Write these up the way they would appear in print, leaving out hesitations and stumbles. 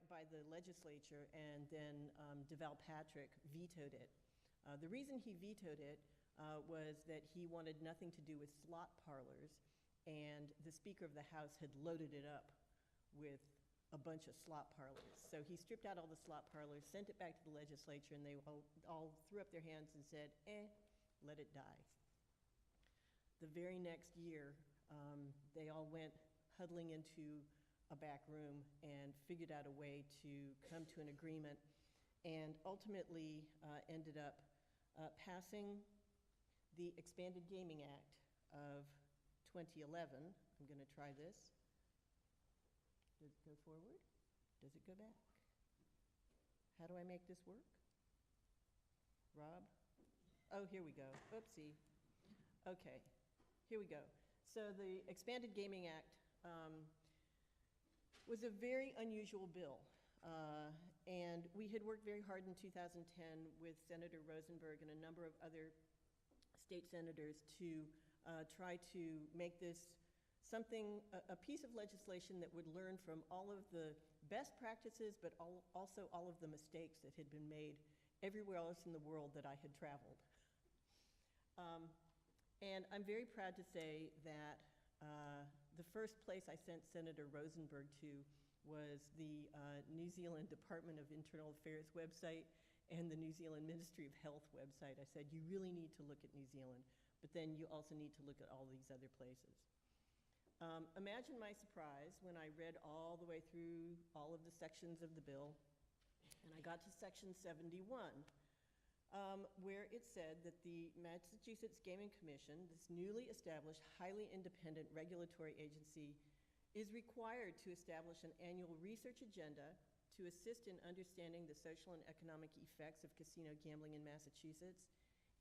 by the legislature, and then DeVal Patrick vetoed it. The reason he vetoed it was that he wanted nothing to do with slot parlors, and the Speaker of the House had loaded it up with a bunch of slot parlors. So he stripped out all the slot parlors, sent it back to the legislature, and they all threw up their hands and said, let it die. The very next year, they all went huddling into a back room and figured out a way to come to an agreement, and ultimately ended up passing the Expanded Gaming Act of 2011. I'm going to try this. Does it go forward? Does it go back? How do I make this work? Rob? Oh, here we go. Oopsie. Okay, here we go. So the Expanded Gaming Act was a very unusual bill. And we had worked very hard in 2010 with Senator Rosenberg and a number of other state senators to try to make this something, a piece of legislation that would learn from all of the best practices, but also all of the mistakes that had been made everywhere else in the world that I had traveled. And I'm very proud to say that the first place I sent Senator Rosenberg to was the New Zealand Department of Internal Affairs website and the New Zealand Ministry of Health website. I said, you really need to look at New Zealand, but then you also need to look at all these other places. Imagine my surprise when I read all the way through all of the sections of the bill, and I got to section 71, where it said that the Massachusetts Gaming Commission, this newly established, highly independent regulatory agency, is required to establish an annual research agenda to assist in understanding the social and economic effects of casino gambling in Massachusetts,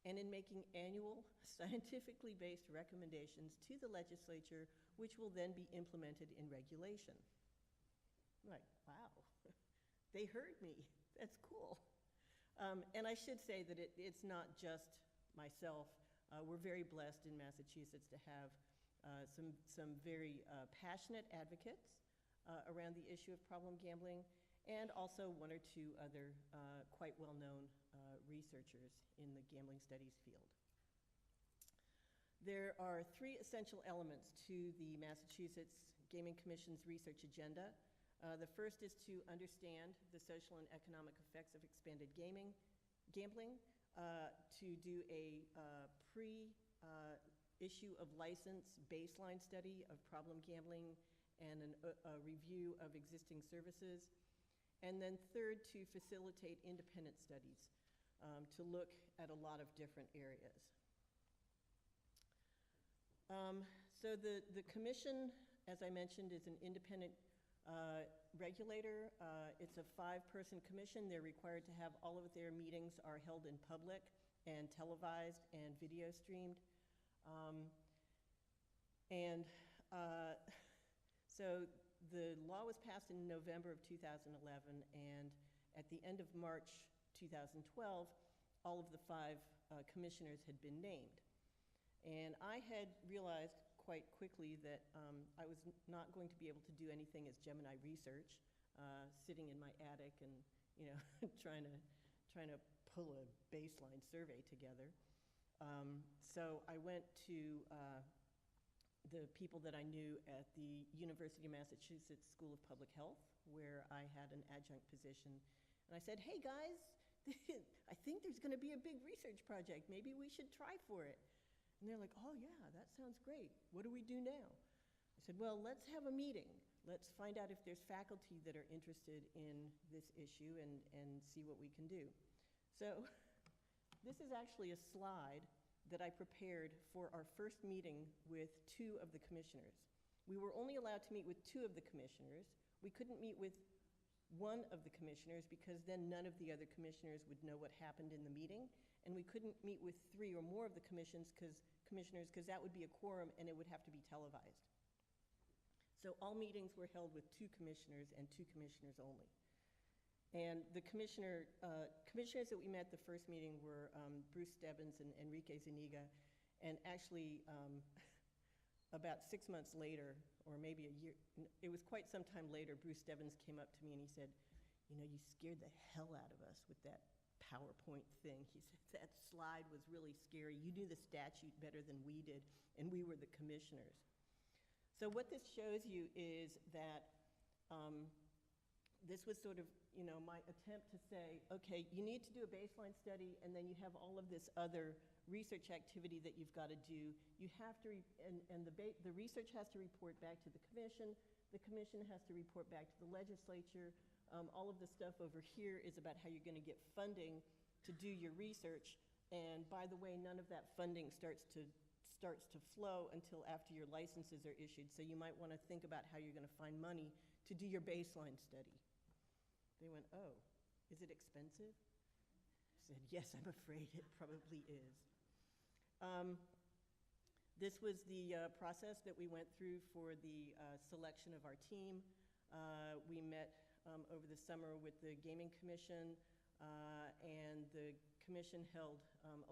and in making annual scientifically based recommendations to the legislature, which will then be implemented in regulation. I'm like, wow, they heard me, that's cool. And I should say that it's not just myself. We're very blessed in Massachusetts to have some very passionate advocates around the issue of problem gambling, and also one or two other quite well-known researchers in the gambling studies field. There are three essential elements to the Massachusetts Gaming Commission's research agenda. The first is to understand the social and economic effects of expanded gambling, to do a pre-issue of license baseline study of problem gambling and a review of existing services. And then third, to facilitate independent studies to look at a lot of different areas. So the commission, as I mentioned, is an independent regulator. It's a 5-person commission. They're required to have all of their meetings are held in public and televised and video streamed. So the law was passed in November of 2011, and at the end of March 2012, all of the 5 commissioners had been named. And I had realized quite quickly that I was not going to be able to do anything as Gemini research, sitting in my attic and trying to pull a baseline survey together. So I went to the people that I knew at the University of Massachusetts School of Public Health, where I had an adjunct position. And I said, hey guys, I think there's gonna be a big research project. Maybe we should try for it. And they're like, oh yeah, that sounds great. What do we do now? I said, well, let's have a meeting. Let's find out if there's faculty that are interested in this issue and see what we can do. So this is actually a slide that I prepared for our first meeting with 2 of the commissioners. We were only allowed to meet with 2 of the commissioners. We couldn't meet with 1 of the commissioners because then none of the other commissioners would know what happened in the meeting, and we couldn't meet with 3 or more of the commissioners because that would be a quorum and it would have to be televised. So all meetings were held with 2 commissioners and 2 commissioners only. And the commissioners that we met at the first meeting were Bruce Stebbins and Enrique Zuniga. And actually, about 6 months later, or maybe a year, it was quite some time later, Bruce Stebbins came up to me and he said, you know, you scared the hell out of us with that PowerPoint thing. He said that slide was really scary. You knew the statute better than we did, and we were the commissioners. So what this shows you is that this was sort of, you know, my attempt to say, okay, you need to do a baseline study, and then you have all of this other research activity that you've got to do. You have to, the research has to report back to the commission has to report back to the legislature. All of the stuff over here is about how you're going to get funding to do your research, and by the way, none of that funding starts to flow until after your licenses are issued, so you might want to think about how you're going to find money to do your baseline study. They went, oh, is it expensive? I said, yes, I'm afraid it probably is. This was the process that we went through for the selection of our team. We met over the summer with the Gaming Commission, and the commission held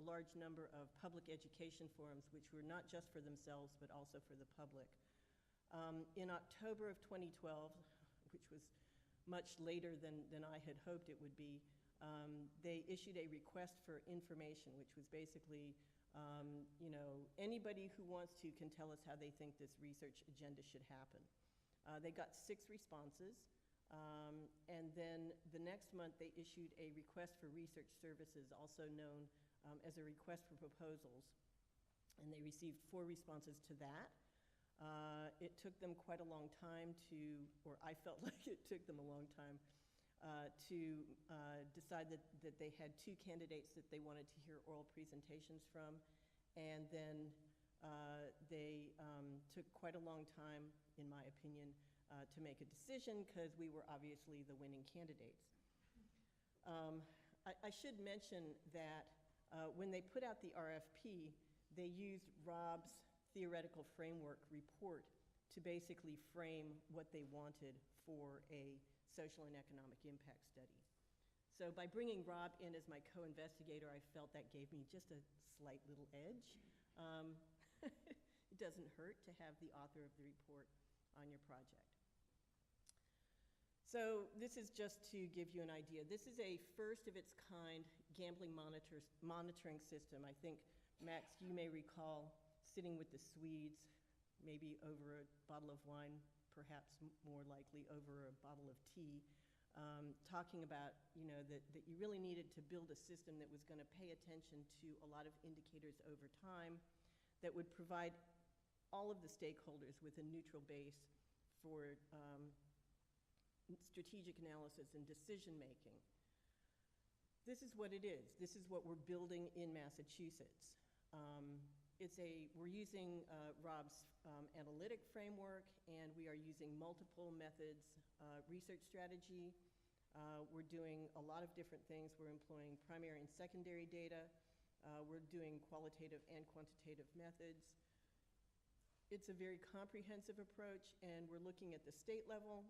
a large number of public education forums, which were not just for themselves, but also for the public. In October of 2012, which was much later than I had hoped it would be, they issued a request for information, which was basically, you know, anybody who wants to can tell us how they think this research agenda should happen. They got 6 responses, and then the next month they issued a request for research services, also known as a request for proposals, and they received 4 responses to that. It took them quite a long time to, or I felt like it took them a long time to decide that they had 2 candidates that they wanted to hear oral presentations from, and then they took quite a long time, in my opinion, to make a decision, because we were obviously the winning candidates. I should mention that when they put out the RFP, they used Rob's theoretical framework report to basically frame what they wanted for a social and economic impact study. So by bringing Rob in as my co-investigator, I felt that gave me just a slight little edge. It doesn't hurt to have the author of the report on your project. So this is just to give you an idea. This is a first of its kind gambling monitoring system. I think, Max, you may recall sitting with the Swedes, maybe over a bottle of wine, perhaps more likely over a bottle of tea, talking about, you know, that you really needed to build a system that was going to pay attention to a lot of indicators over time that would provide all of the stakeholders with a neutral base for strategic analysis and decision making. This is what it is. This is what we're building in Massachusetts. We're using Rob's analytic framework, and we are using multiple methods, research strategy. We're doing a lot of different things. We're employing primary and secondary data. We're doing qualitative and quantitative methods. It's a very comprehensive approach, and we're looking at the state level,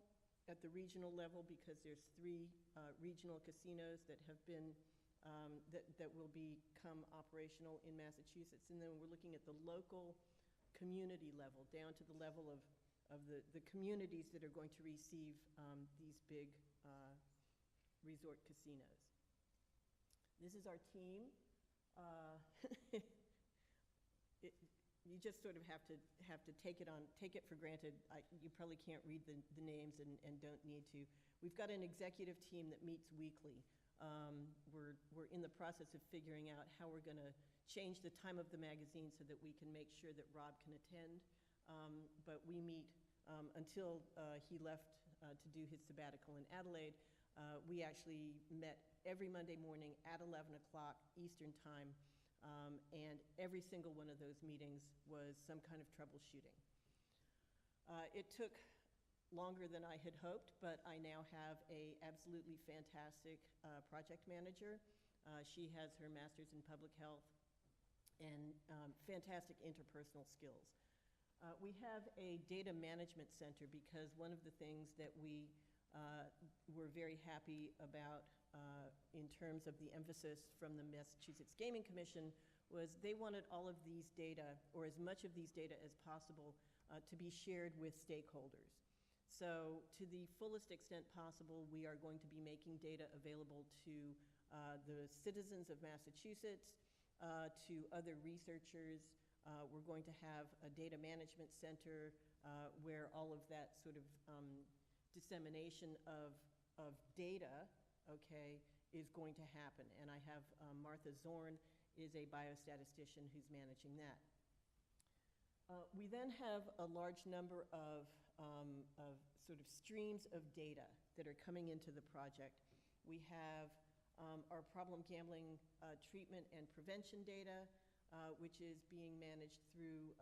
at the regional level, because there's 3 regional casinos that have been that will become operational in Massachusetts. And then we're looking at the local community level, down to the level of the communities that are going to receive these big resort casinos. This is our team. You just sort of have to take it for granted. You probably can't read the names and don't need to. We've got an executive team that meets weekly. We're in the process of figuring out how we're going to change the time of the magazine so that we can make sure that Rob can attend. But we meet until he left to do his sabbatical in Adelaide. We actually met every Monday morning at 11 o'clock Eastern Time, and every single one of those meetings was some kind of troubleshooting. It took longer than I had hoped, but I now have an absolutely fantastic project manager. She has her master's in public health and fantastic interpersonal skills. We have a data management center, because one of the things that we were very happy about in terms of the emphasis from the Massachusetts Gaming Commission was they wanted all of these data, or as much of these data as possible, to be shared with stakeholders. So to the fullest extent possible, we are going to be making data available to the citizens of Massachusetts, to other researchers. We're going to have a data management center where all of that sort of dissemination of data, okay, is going to happen. And I have Martha Zorn is a biostatistician who's managing that. We then have a large number of sort of streams of data that are coming into the project. We have our problem gambling treatment and prevention data, which is being managed through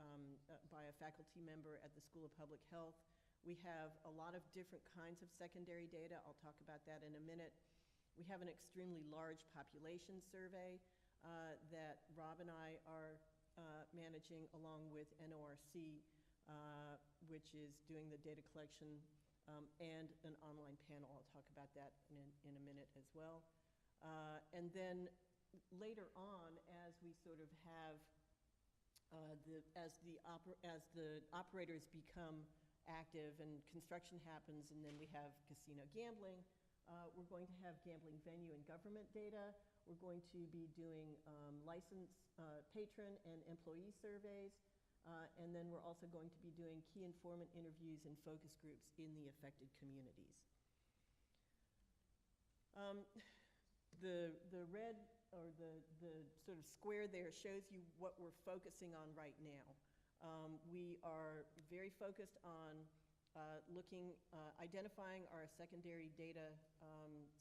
by a faculty member at the School of Public Health. We have a lot of different kinds of secondary data. I'll talk about that in a minute. We have an extremely large population survey that Rob and I are managing along with NORC, which is doing the data collection, and an online panel. I'll talk about that in a minute as well. And then later on, as we sort of have, as the operators become active and construction happens, and then we have casino gambling, we're going to have gambling venue and government data. We're going to be doing license patron and employee surveys. And then we're also going to be doing key informant interviews and focus groups in the affected communities. The red, or the sort of square there, shows you what we're focusing on right now. We are very focused on identifying our secondary data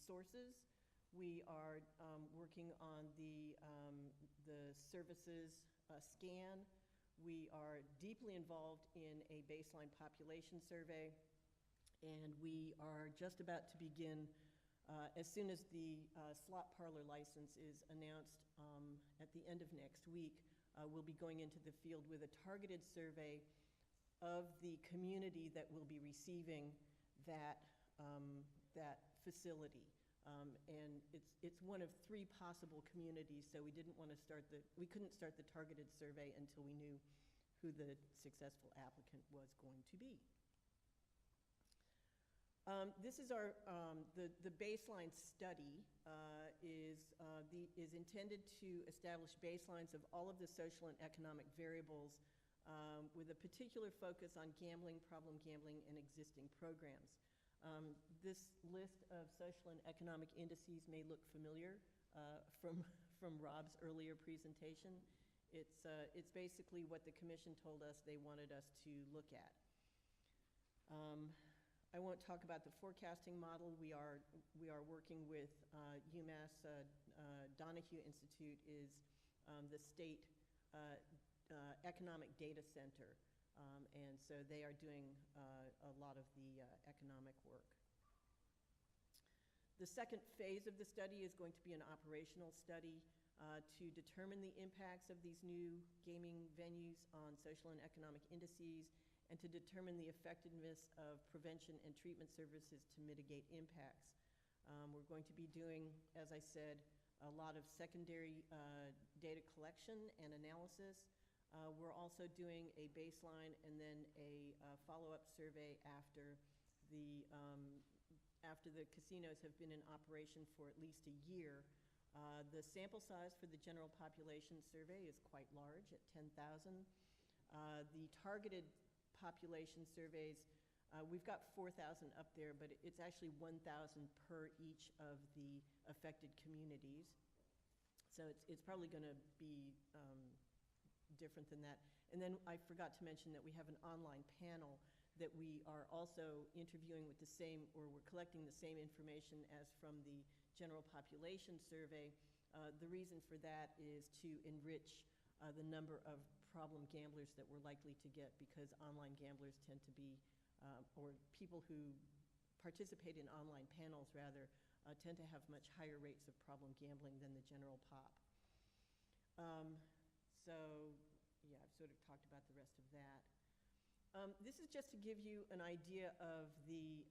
sources. We are working on the services scan. We are deeply involved in a baseline population survey, and we are just about to begin, as soon as the slot parlor license is announced at the end of next week, we'll be going into the field with a targeted survey of the community that will be receiving that facility. And it's one of 3 possible communities, so we couldn't start the targeted survey until we knew who the successful applicant was going to be. This is our, the baseline study is intended to establish baselines of all of the social and economic variables with a particular focus on gambling, problem gambling, and existing programs. This list of social and economic indices may look familiar from Rob's earlier presentation. It's basically what the commission told us they wanted us to look at. I won't talk about the forecasting model. We are working with UMass. Donahue Institute is the state economic data center. And so they are doing a lot of the economic work. The second phase of the study is going to be an operational study to determine the impacts of these new gaming venues on social and economic indices, and to determine the effectiveness of prevention and treatment services to mitigate impacts. We're going to be doing, as I said, a lot of secondary data collection and analysis. We're also doing a baseline and then a follow-up survey after the casinos have been in operation for at least a year. The sample size for the general population survey is quite large at 10,000. The targeted population surveys, we've got 4,000 up there, but it's actually 1,000 per each of the affected communities. So it's probably going to be different than that. And then I forgot to mention that we have an online panel that we are also interviewing with the same, or we're collecting the same information as from the general population survey. The reason for that is to enrich the number of problem gamblers that we're likely to get, because online gamblers tend to be, or people who participate in online panels rather, tend to have much higher rates of problem gambling than the general pop. So yeah, I've sort of talked about the rest of that. This is just to give you an idea of the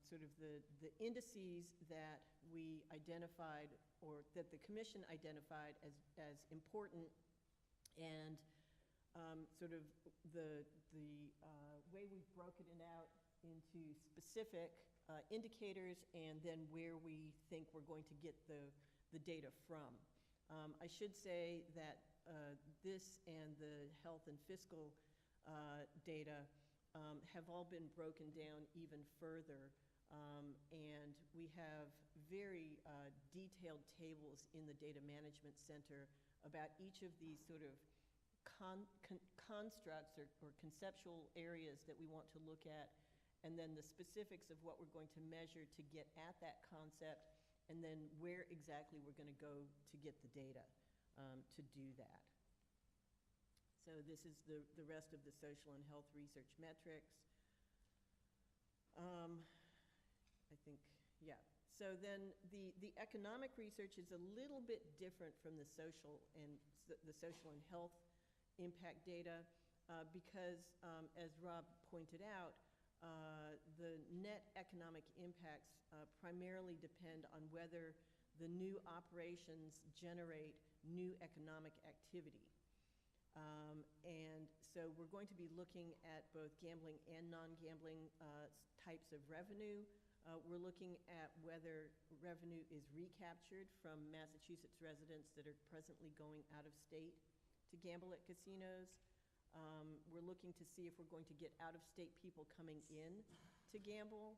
sort of the indices that we identified, or that the commission identified as important, and sort of the way we've broken it out into specific indicators and then where we think we're going to get the data from. I should say that this and the health and fiscal data have all been broken down even further, and we have very detailed tables in the Data Management Center about each of these sort of constructs or conceptual areas that we want to look at, and then the specifics of what we're going to measure to get at that concept, and then where exactly we're going to go to get the data to do that. So this is the rest of the social and health research metrics. I think, yeah. So then the economic research is a little bit different from the social and health impact data because, as Rob pointed out, the net economic impacts primarily depend on whether the new operations generate new economic activity. And so we're going to be looking at both gambling and non-gambling types of revenue. We're looking at whether revenue is recaptured from Massachusetts residents that are presently going out of state to gamble at casinos. We're looking to see if we're going to get out-of-state people coming in to gamble.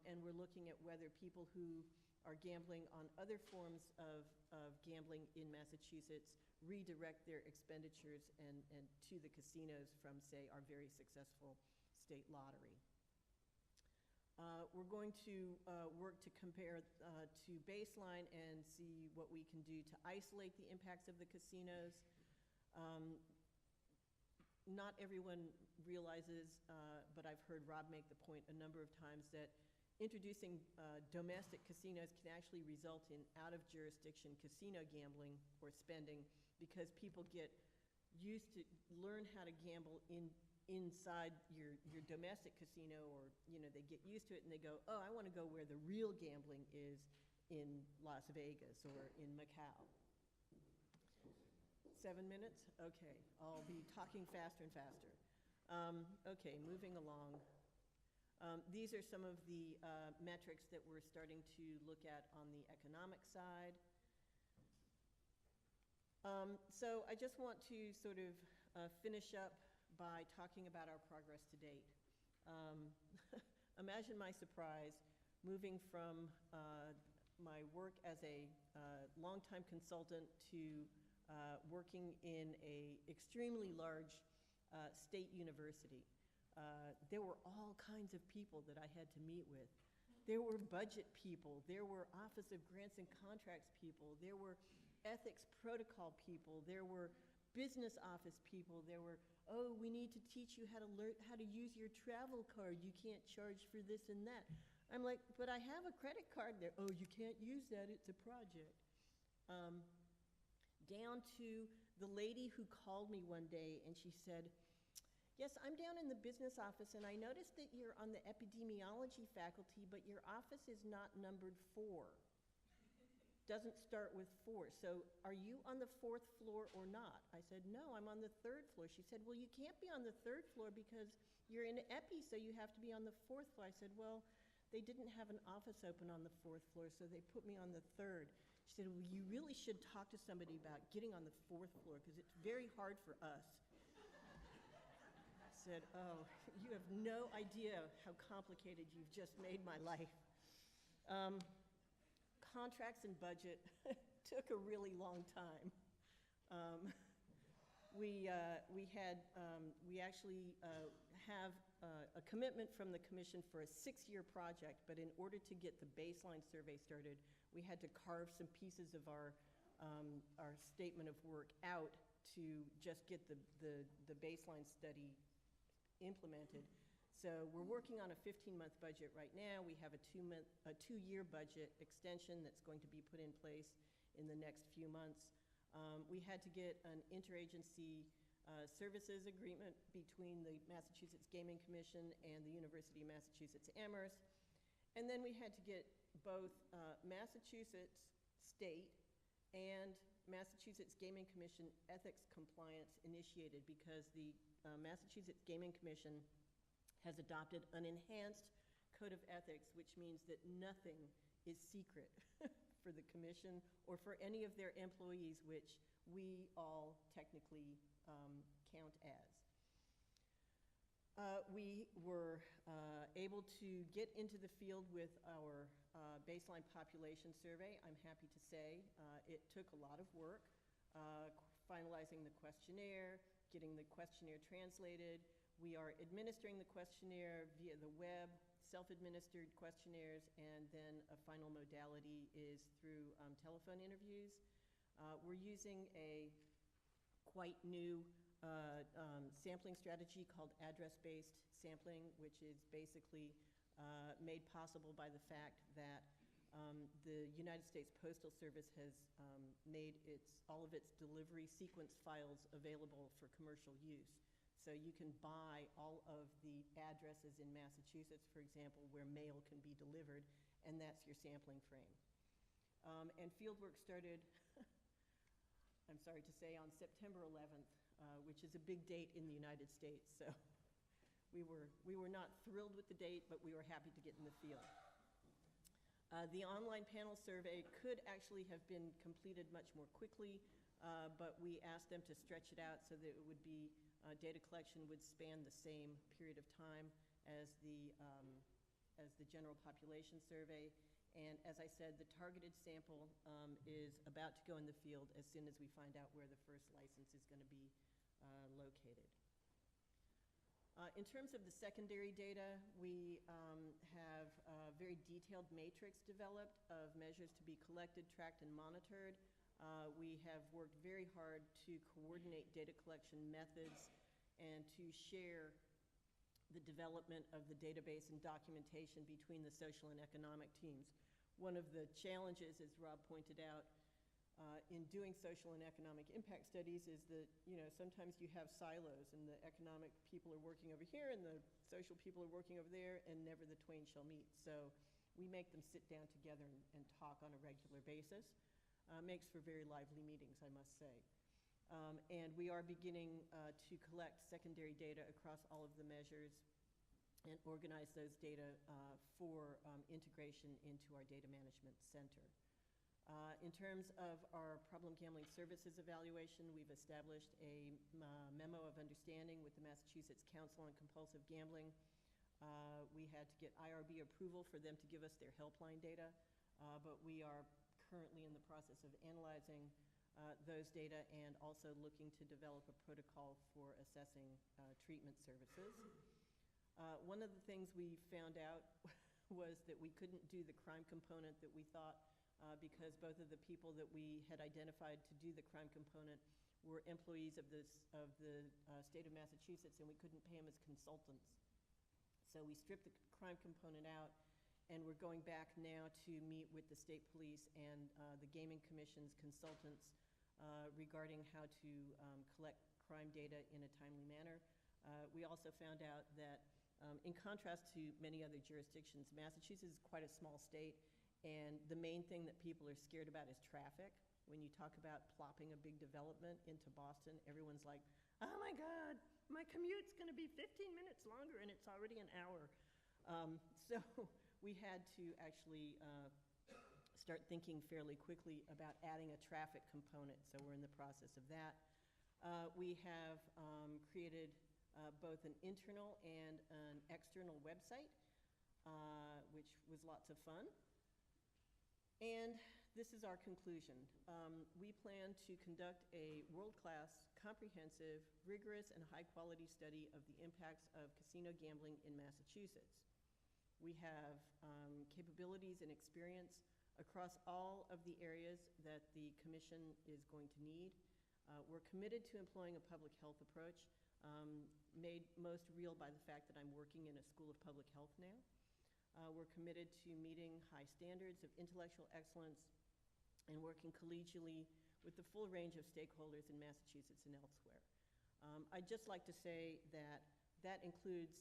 And we're looking at whether people who are gambling on other forms of gambling in Massachusetts redirect their expenditures and to the casinos from, say, our very successful state lottery. We're going to work to compare to baseline and see what we can do to isolate the impacts of the casinos. Not everyone realizes, but I've heard Rob make the point a number of times, that introducing domestic casinos can actually result in out-of-jurisdiction casino gambling or spending because people get used to learn how to gamble inside your domestic casino, or they get used to it and they go, oh, I want to go where the real gambling is in Las Vegas or in Macau. 7 minutes? Okay, I'll be talking faster and faster. Okay, moving along. These are some of the metrics that we're starting to look at on the economic side. So I just want to sort of finish up by talking about our progress to date. Imagine my surprise moving from my work as a longtime consultant to working in an extremely large state university. There were all kinds of people that I had to meet with. There were budget people, there were Office of Grants and Contracts people, there were ethics protocol people, there were business office people, there were, oh, we need to teach you how to learn how to use your travel card, you can't charge for this and that. I'm like, but I have a credit card there. Oh, you can't use that, it's a project. Down to the lady who called me one day and she said, yes, I'm down in the business office and I noticed that you're on the epidemiology faculty, but your office is not numbered 4. Doesn't start with 4. So are you on the 4th floor or not? I said, no, I'm on the 3rd floor. She said, well, you can't be on the 3rd floor because you're in epi, so you have to be on the 4th floor. I said, well, they didn't have an office open on the 4th floor, so they put me on the 3rd. She said, well, you really should talk to somebody about getting on the 4th floor because it's very hard for us. Said, oh, you have no idea how complicated you've just made my life. Contracts and budget took a really long time. We actually have a commitment from the commission for a 6-year project, but in order to get the baseline survey started, we had to carve some pieces of our statement of work out to just get the baseline study implemented. So we're working on a 15-month budget right now. We have a 2-year budget extension that's going to be put in place in the next few months. We had to get an interagency services agreement between the Massachusetts Gaming Commission and the University of Massachusetts Amherst. And then we had to get both Massachusetts State and Massachusetts Gaming Commission ethics compliance initiated because the Massachusetts Gaming Commission has adopted an enhanced code of ethics, which means that nothing is secret for the commission or for any of their employees, which we all technically count as. We were able to get into the field with our baseline population survey. I'm happy to say it took a lot of work, finalizing the questionnaire, getting the questionnaire translated. We are administering the questionnaire via the web, self-administered questionnaires, and then a final modality is through telephone interviews. We're using a quite new sampling strategy called address-based sampling, which is basically made possible by the fact that the United States Postal Service has made all of its delivery sequence files available for commercial use. So you can buy all of the addresses in Massachusetts, for example, where mail can be delivered, and that's your sampling frame. And fieldwork started, I'm sorry to say, on September 11th, which is a big date in the United States. So we were not thrilled with the date, but we were happy to get in the field. The online panel survey could actually have been completed much more quickly, but we asked them to stretch it out so that it would be data collection would span the same period of time as the general population survey. And as I said, the targeted sample is about to go in the field as soon as we find out where the first license is going to be located. In terms of the secondary data, we have a very detailed matrix developed of measures to be collected, tracked, and monitored. We have worked very hard to coordinate data collection methods and to share the development of the database and documentation between the social and economic teams. One of the challenges, as Rob pointed out, in doing social and economic impact studies is that, sometimes you have silos and the economic people are working over here and the social people are working over there and never the twain shall meet. So we make them sit down together and talk on a regular basis. Makes for very lively meetings, I must say. And we are beginning to collect secondary data across all of the measures and organize those data for integration into our data management center. In terms of our problem gambling services evaluation, we've established a memo of understanding with the Massachusetts Council on Compulsive Gambling. We had to get IRB approval for them to give us their helpline data, but we are currently in the process of analyzing those data and also looking to develop a protocol for assessing treatment services. One of the things we found out was that we couldn't do the crime component that we thought because both of the people that we had identified to do the crime component were employees of the state of Massachusetts, and we couldn't pay them as consultants. So we stripped the crime component out, and we're going back now to meet with the state police and the Gaming Commission's consultants regarding how to collect crime data in a timely manner. We also found out that in contrast to many other jurisdictions, Massachusetts is quite a small state, and the main thing that people are scared about is traffic. When you talk about plopping a big development into Boston, everyone's like, oh my God, my commute's gonna be 15 minutes longer and it's already an hour. So we had to actually start thinking fairly quickly about adding a traffic component, so we're in the process of that. We have created both an internal and an external website, which was lots of fun. And this is our conclusion. We plan to conduct a world-class, comprehensive, rigorous, and high-quality study of the impacts of casino gambling in Massachusetts. We have capabilities and experience across all of the areas that the Commission is going to need. We're committed to employing a public health approach, made most real by the fact that I'm working in a school of public health now. We're committed to meeting high standards of intellectual excellence and working collegially with the full range of stakeholders in Massachusetts and elsewhere. I'd just like to say that that includes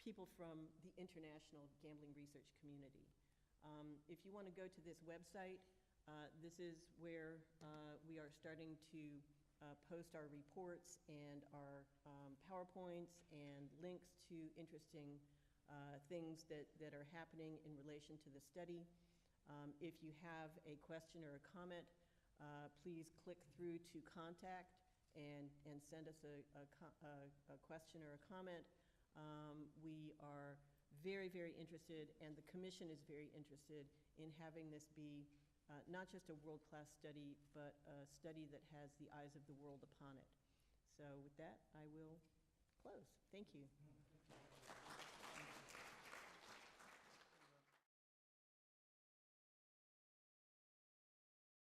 people from the international gambling research community. If you want to go to this website, this is where we are starting to post our reports and our PowerPoints and links to interesting things that are happening in relation to the study. If you have a question or a comment, please click through to contact and send us a question or a comment. We are very, very interested, and the Commission is very interested in having this be not just a world-class study, but a study that has the eyes of the world upon it. So with that, I will close. Thank you.